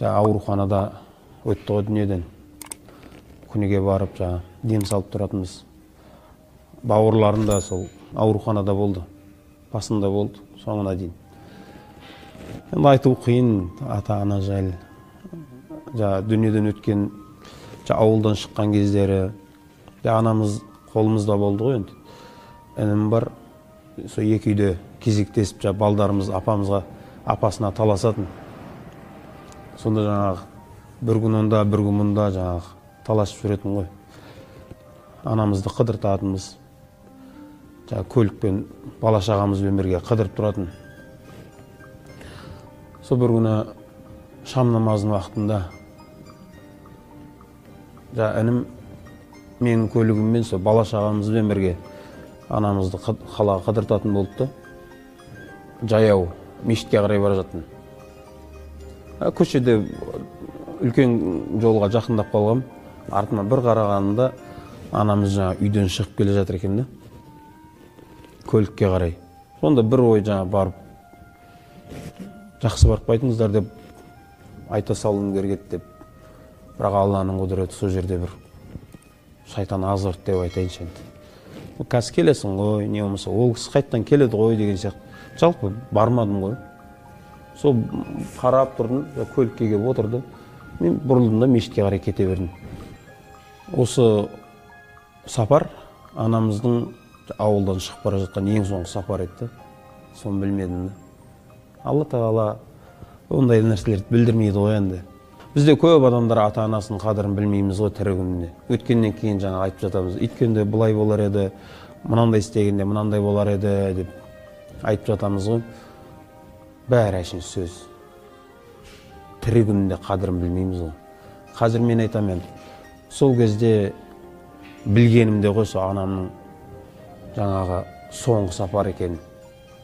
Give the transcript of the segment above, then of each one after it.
ауруханада өтті ғой дүниеден. Күніге барып дем салып тұратынбыз. Бауырларым да сол ауруханада болды. Басында болды, соңына дейін. Енді айту қиын, ата-ана жайлы. Дүниеден өткен, ауылдан шыққан кездері, анамыз қолымызда болды ғой енді. Інім бар, сол екі үйде кезектесіп, балдарымыз апасына таласатын. Сонда бір күн онда, бір күн мұнда таласып жүретін ғой. Анамызды қыдыртатынбыз. Көлікпен бала шағамызбен бірге қыдырып тұратын. Сол бір күні шам намазының уақытында інім менің көлігіммен сол бала шағамызбен бірге анамызды қалаға қыдыртатын болды. Жаяу мешітке қарай бара жаттым. Көшеде үлкен жолға жақындап қалғам. Артыма бір қарағанымда анамыз үйден шығып келе жатыр екен. Көлікке қарай. Сонда бір ой барып, жақсы барып қайтыңыздар деп айта салуым керек деп. Бірақ Алланың құдіреті сол жерде бір шайтан азғырт деп айтайыншы енді. Қазір келесің ғой, не болмаса, ол кісі қайттан келеді ғой деген сияқты. Жалпы бармадым ғой. Сол қарап тұрдым, көлікке келіп отырды. Мен бұрылдым да мешітке қарай кете бердім. Осы сапар анамыздың ауылдан шығып бара жатқан ең соңғы сапар еді. Соны білмедім. Алла Тағала ондай нәрселерді білдірмейді ғой енді. Бізде көп адамдар ата-анасының қадірін білмейміз ғой тірі күнінде. Өткеннен кейін айтып жатамыз. Өткенде бұлай болар еді, мынандай істегенде мынандай болар еді деп айтып жатамыз ғой. Бәрі әшейін сөз. Тірі күнінде қадірін білмейміз ғой. Қазір мен айтамын, сол кезде білгенімде ғой сол анамның соңғы сапар екен.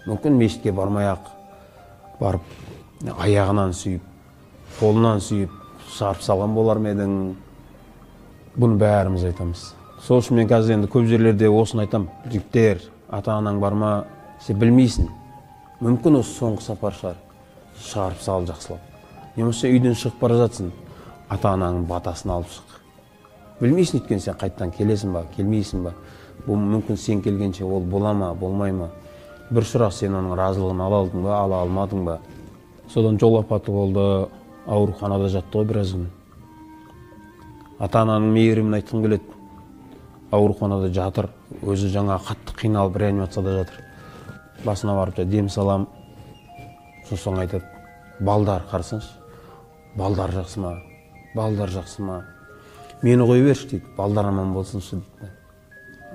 Мүмкін мешітке бармай-ақ барып, аяғынан сүйіп, қолынан сүйіп, шарп салған болар ма едің? Бұны бәріміз айтамыз. Сол үшін мен қазір енді көп жерлерде осыны айтам. Жігіттер, ата-анаң бар ма? Сен білмейсің. Мүмкін осы соңғы сапар шығар. Шарп сал жақсылап. Немесе үйден шығып бара жатсың, ата-анаңның батасын алып шық. Білмейсің, өйткені сен қайттан келесің ба, келмейсің ба? Бұл мүмкін сен келгенше ол бола ма, болмай ма? Бір сұрақ, сен оның разылығын ала алдың ба, ала алмадың ба? Содан жол апаты болды, ауруханада жатты ғой біраз күн. Ата-ананың мейірімін айтқым келеді. Ауруханада жатыр, өзі қатты қиналып реанимацияда жатыр. Басына барып дем салам. Сосын айтады, балдар қарсаңшы. Балдар жақсы ма? Балдар жақсы ма? Мені қой берші дейді, балдар аман болсыншы дейді.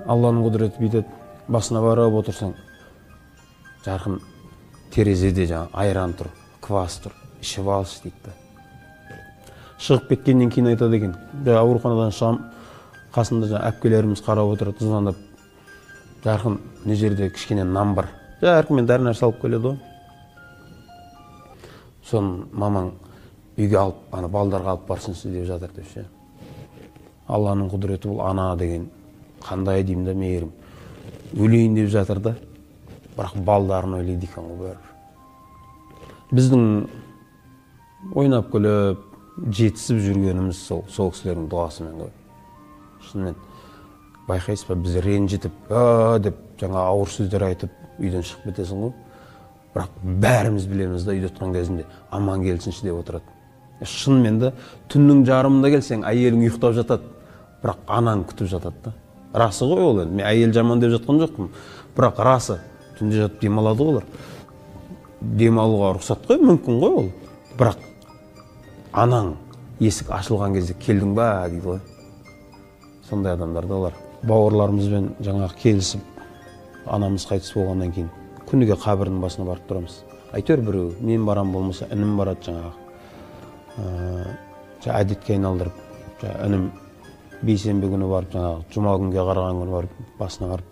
Алланың құдіреті бүйтеді, басына барып отырсаң, жарқын терезеде айран тұр, квас тұр, ішіп алшы дейді. Шығып кеткеннен кейін айтады екен, ауруханадан шығам, қасында әпкелеріміз қарап отырады, звондап, жарқын, не жерде кішкене нан бар. Әркіммен дәрі нәрсе алып келеді ғой. Соны мамаң үйге алып, балдарға алып барсыншы деп жатыр деп. Алланың құдіреті бұл ана деген қандай деймін да мейірім. Өлейін деп жатыр да, бірақ балдарын ойлайды екен ғой бәрі. Біздің ойнап күліп, жетісіп жүргеніміз сол кісілердің дұғасымен ғой. Шынымен байқайсыз ба, біз ренжітіп, деп ауыр сөздер айтып үйден шығып кетесің ғой. Бірақ бәріміз білеміз да, үйде отырған кезінде аман келсінші деп отырады. Шынымен де түннің жарымында келсең, әйелің ұйықтап жатады, бірақ анаң күтіп жатады да. Расы ғой ол енді. Мен әйел жаман деп жатқан жоқпын. Бірақ расы. Түнде жатып демалады олар. Демалуға рұқсат қой, мүмкін ғой ол. Бірақ анаң есік ашылған кезде келдің ба дейді ғой. Сондай адамдар да олар. Бауырларымызбен келісіп, анамыз қайтыс болғаннан кейін күніге қабірдің басына барып тұрамыз. Әйтеуір біреу, мен барам болмаса, інім барады әдетке айналдырып, інім бейсенбі күні барып, жұма күнге қараған күні барып, басына барып,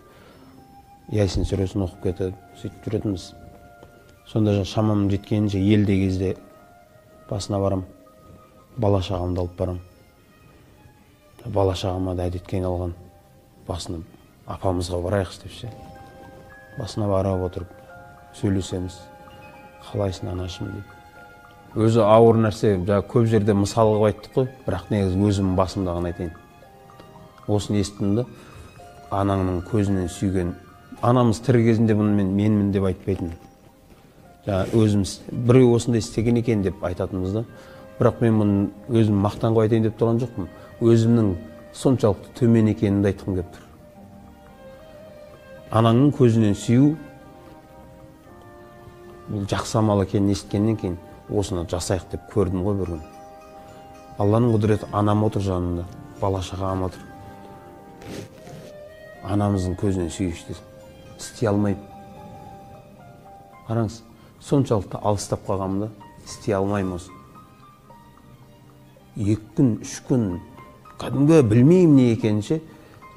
Ясин сүресін оқып кетіп, сөйтіп жүретінбіз. Сонда шамам жеткенінше елде кезде басына барам, бала шағамды алып барам. Бала шағама да әдетке айналған, басына апамызға барайықшы деп. Басына барып отырып сөйлесеміз. Қалайсың анашым деп. өзі ауыр нәрсе, жаңа көп жерде мысал қылып айттық қой, бірақ негізі өзімнің басымда ғана айтайын. Осыны естідім да, анаңның көзінен сүйген, анамыз тірі кезінде бұны менмін деп айтпайтын. Жаңа өзіміз біреу осындай істеген екен деп айтатынбыз да. Бірақ мен бұны өзім мақтан қылып айтайын деп тұрған жоқпын. Өзімнің соншалықты төмен екенімді айтқым келіп тұр. Анаңның көзінен сүю, бұл жақсы амал екенін естігеннен кейін осыны жасайық деп көрдім ғой бір күн. Алланың құдіреті, анам отыр жанында, бала шағам отыр. Анамыздың көзінен сүйгішті істей алмаймын. Қараңыз, соншалықты алыстап қалғанымда істей алмаймын осы. 2 күн, 3 күн, кәдімгі білмеймін не екенше,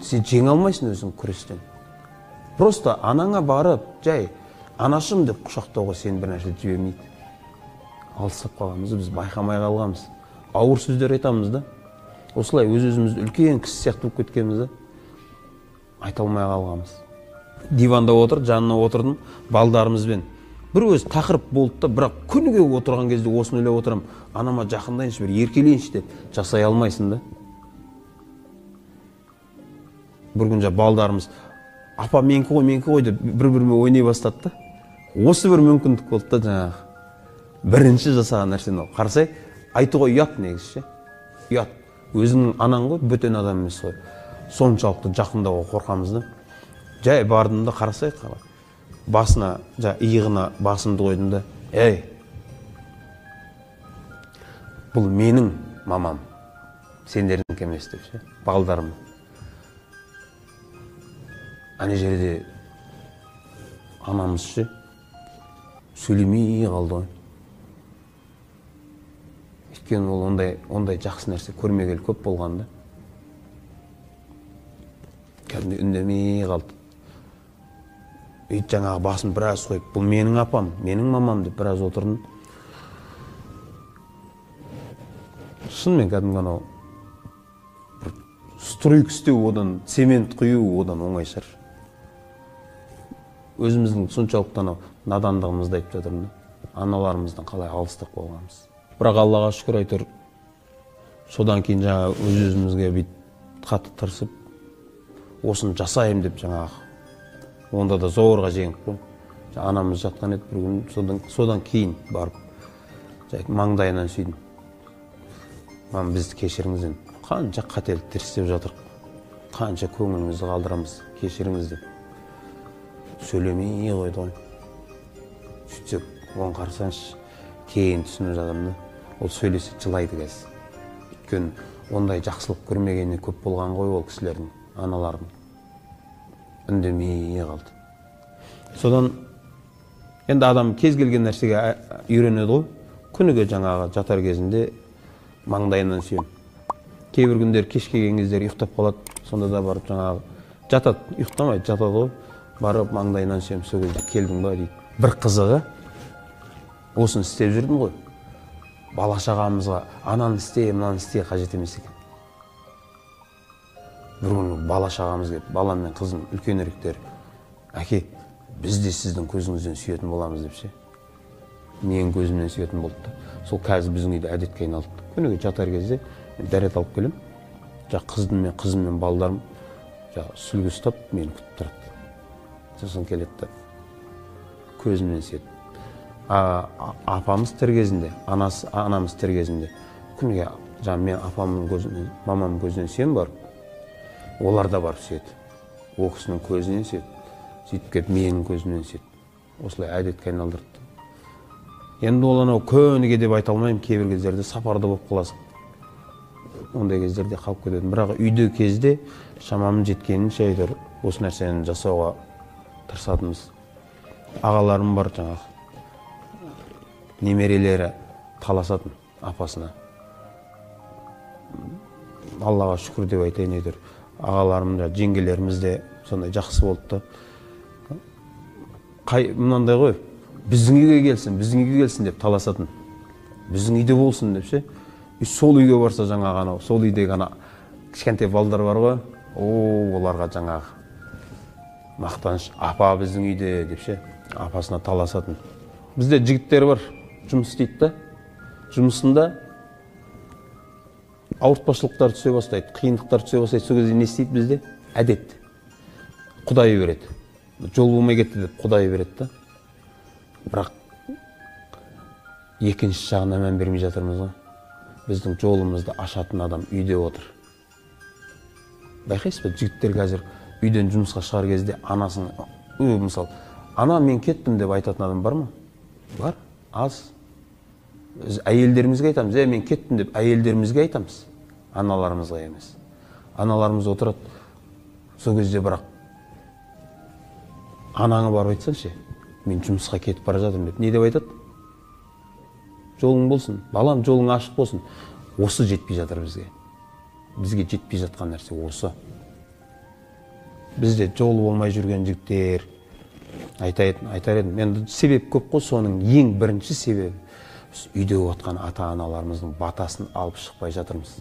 сен жеңе алмайсың өзің күрестен. Просто анаңа барып, жай, анашым деп құшақтауға сен бір нәрсе жібермейді. Алыстап қалғанымызды біз байқамай қалғанбыз. Ауыр сөздер айтамыз да. Осылай өз-өзімізді үлкен кісі сияқты болып кеткенімізді айта алмай қалғанбыз. Диванда отыр, жанына отырдым, балдарымызбен. Бір өз тақырып болды да, бірақ күніге отырған кезде осыны ойлап отырам. Анама жақындайыншы, бір еркелейінші деп жасай алмайсың да. Бір күн балдарымыз, апа менікі ғой деп бір-бірімен ойнай бастады да. Осы бір мүмкіндік болды да, жаңағы. Бірінші жасаған нәрсені қарасай, айтуға ұят негізі. Ұят. Өзіңнің анаң ғой, бөтен адам емес қой. Соншалықты жақындауға қорқамыз да. Жай бардым да, қарасай, басына, иығына басымды қойдым да, ей, бұл менің мамам, сендердің емес деп ше, балдарым. Ане жерде анамыз ше, сөйлемей қалды ғой. Өйткені ол ондай жақсы нәрсе көрмегелі көп болғанда. Кәдімгі үндемей қалды. Өйт жаңағы басын біраз қойып, бұл менің апам, менің мамам деп біраз отырдым. Шынымен кәдімгі анау стройк істеу, одан цемент құю, одан оңай шығар. Өзіміздің соншалықты анау надандығымызды айтып жатырмын да. Аналарымыздан қалай алыстап қалғанымыз. Бірақ Аллаға шүкір айтыр. Содан кейін жаңа өз-өзімізге бүйтіп қатты тырысып, осыны жасайым деп жаңағы. Онда да зорға жеңіп қой. Анамыз жатқан еді бір күн, содан кейін барып, маңдайынан сүйдім. Мам, бізді кешіріңіз деп. Қанша қателіктер істеп жатырық. Қанша көңілімізді қалдырамыз, кешіріңіз деп. Сөйлемей қойды ғой. Сөйтсек, оған қарасаңшы, кейін түсініп жатырмын да. Ол сөйлесе жылайды кәз. Өйткені ондай жақсылық көрмегені көп болған ғой ол кісілердің, аналардың. Үндемей қалды. Содан енді адам кез келген нәрсеге үйренеді ғой. Күніге жаңағы жатар кезінде маңдайынан сүйем. Кейбір күндер кешке келген кездер ұйықтап қалады. Сонда да барып жаңағы жатады, ұйықтамайды, жатады ғой. Барып маңдайынан сүйем, сол кезде келдің ба дейді. Бір қызығы, осыны істеп жүрдім ғой. Бала шағамызға ананы істе, мынаны істе қажет емес екен. Бір күні бала шағамыз келіп, балам мен қызым үлкеніректер, әке, біз де сіздің көзіңізден сүйетін боламыз деп ше. Менің көзімнен сүйетін болды да. Сол қазір біздің үйде әдетке айналды. Күніге жатар кезде дәрет алып келем. Қызым мен балдарым сүлгі ұстап мені күтіп тұрады. Сосын келеді да көзімнен сүйеді. Апамыз тірі кезінде, анамыз тірі кезінде күніге мен апамның көзінен, мамамның көзінен сүйем барып, олар да барып сүйеді. О кісінің көзінен сүйеді. Сөйтіп келіп менің көзімнен сүйеді. Осылай әдетке айналдырды. Енді ол анау көніге деп айта алмаймын, кейбір кездерде сапарда болып қаласың. Ондай кездерде қалып кетеді. Бірақ үйде кезде шамамын жеткенінше әйтеуір осы нәрсені жасауға тырысатынбыз. Ағаларым бар жаңағы. Немерелері таласатын апасына. Аллаға шүкір деп айтайын әйтеуір. Ағаларым да, жеңгелеріміз де сондай жақсы болды. Мынандай ғой, біздің үйге келсін деп таласатын. Біздің үйде болсын деп ше. Сол үйге барса жаңағы анау, сол үйдегі ана кішкентай балдар бар ғой. Оларға жаңағы мақтаныш, апа біздің үйде деп ше, апасына таласатын. Бізде жігіттер бар, жұмыс істейді да. жұмысында ауыртпашылықтар түсе бастайды, қиындықтар түсе бастайды. Сол кезде не істейді бізде? Әдет. Құдай береді. Жол болмай кетті деп Құдай береді да. Бірақ екінші жағына мән бермей жатырмыз ғой. Біздің жолымызды ашатын адам үйде отыр. Байқайсыз ба, жігіттер қазір үйден жұмысқа шығар кезде анасын, мысалы, ана мен кеттім деп айтатын адам бар ма? Бар, аз. Біз әйелдерімізге айтамыз, мен кеттім деп әйелдерімізге айтамыз, аналарымызға емес. Аналарымыз отырады, сол кезде бірақ анаңа барып айтсаңшы, мен жұмысқа кетіп бара жатырмын деп. Не деп айтады? Жолың болсын, балам, жолың ашық болсын. Осы жетпей жатыр бізге. Бізге жетпей жатқан нәрсе осы. Бізде жол болмай жүрген жігіттер, айтар едім. Енді себеп көп қой, соның ең бірінші себебі үйде отқан ата-аналарымыздың батасын алып шықпай жатырмыз.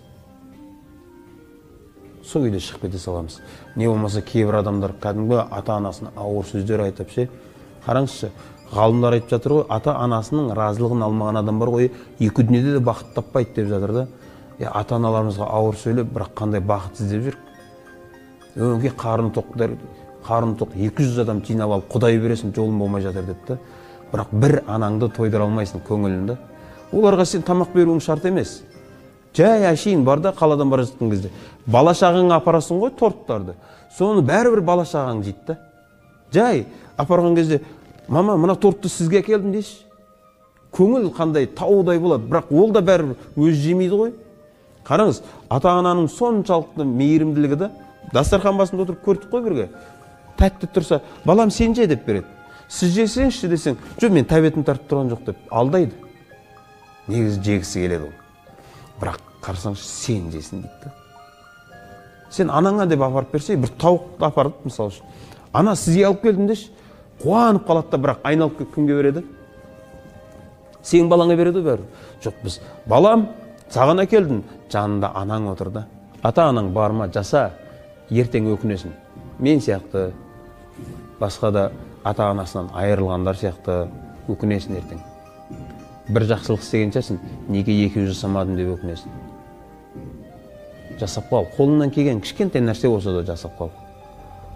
Сол үйде шығып кете саламыз. Не болмаса кейбір адамдар кәдімгі ата-анасына ауыр сөздер айтып ше. Қараңызшы, ғалымдар айтып жатыр ғой, ата-анасының разылығын алмаған адам бар ғой, екі дүниеде де бақыт таппайды деп жатыр да. Ата-аналарымызға ауыр сөйлеп, бірақ қандай бақыт іздеп жүр. Өңке қарны тоқ 200 адам жинап алып, Құдай бересін, жолым болмай жатыр деп та. Бірақ бір анаңды тойдыра алмайсың көңілінде. Оларға сен тамақ беруің шарт емес. Жай әшейін бар да, қаладан бара жатқан кезде бала шағаңа апарасың ғой торттарды. Соны бәрібір бала шағаң жейді да. Жай апарған кезде, мама, мына тортты сізге әкелдім дейші. Көңіл қандай таудай болады, бірақ ол да бәрібір өз жемейді ғой. Қараңыз, ата-ананың соншалықты мейірімділігі да, дастархан басында отырып көрдік қой бірге. Тәтті тұрса, балам сен же деп береді. Сіз жесеңші десең, жоқ мен тәбетім тартып тұрған жоқ деп алдайды. Негізі жегісі келеді ол. Бірақ қарсаңшы сен жесін дейді. Сен анаңа деп апарып берсе, бір тауық апарып, мысалы үшін. Ана сізге алып келдім деші, қуанып қалады да, бірақ айналып кімге береді? Сен балаңа береді бәрі. Жоқ, біз балам, саған әкелдім, жанында анаң отыр да. Ата-анаң барма, жаса, ертең өкінесің. Мен сияқты, басқа да ата-анасынан айырылғандар сияқты өкінесің ертең. Бір жақсылық істеген шығарсың, неге екеуі жасамадым деп өкінесің. Жасап қал, қолынан келген кішкентай нәрсе болса да жасап қал.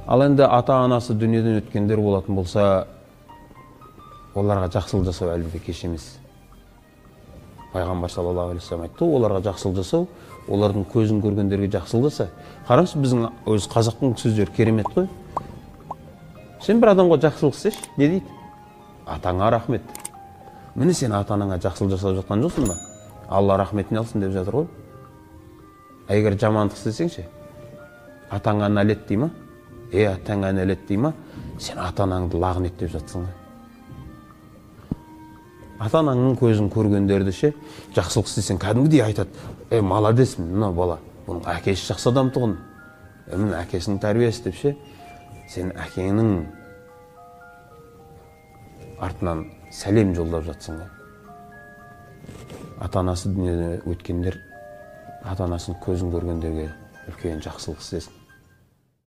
Ал енді ата-анасы дүниеден өткендер болатын болса, оларға жақсылық жасау әлбетте кеш емес. Пайғамбар саллаллаху алейхи вассалам айтты, оларға жақсылық жасау, олардың көзін көргендерге жақсылық жаса. Қараңыз, біздің өз қазақтың сөздері керемет қой. Сен бір адамға жақсылық істеші, не дейді? Атаңа рахмет. Міне сен ата-анаңа жақсылық жасап жатқан жоқсың ба? Алла рахметіне алсын деп жатыр ғой. Егер жамандық істесеңші, атаңа нәлет дей ма? Атаңа нәлет дей ма? Сен ата-анаңды лағнеттеп жатсың ғой. Ата-анаңның көзін көргендерді ше, жақсылық істесең кәдімгідей айтады. Маладесмін, мына бала, бұның әкесі жақсы адам тұғын. Міне әкесінің тәрбиесі деп ше, сен әкеңнің артынан сәлем жолдап жатсың ғой. Ата-анасы дүниеде өткендер, ата-анасының көзін көргендерге үлкен жақсылық істесін.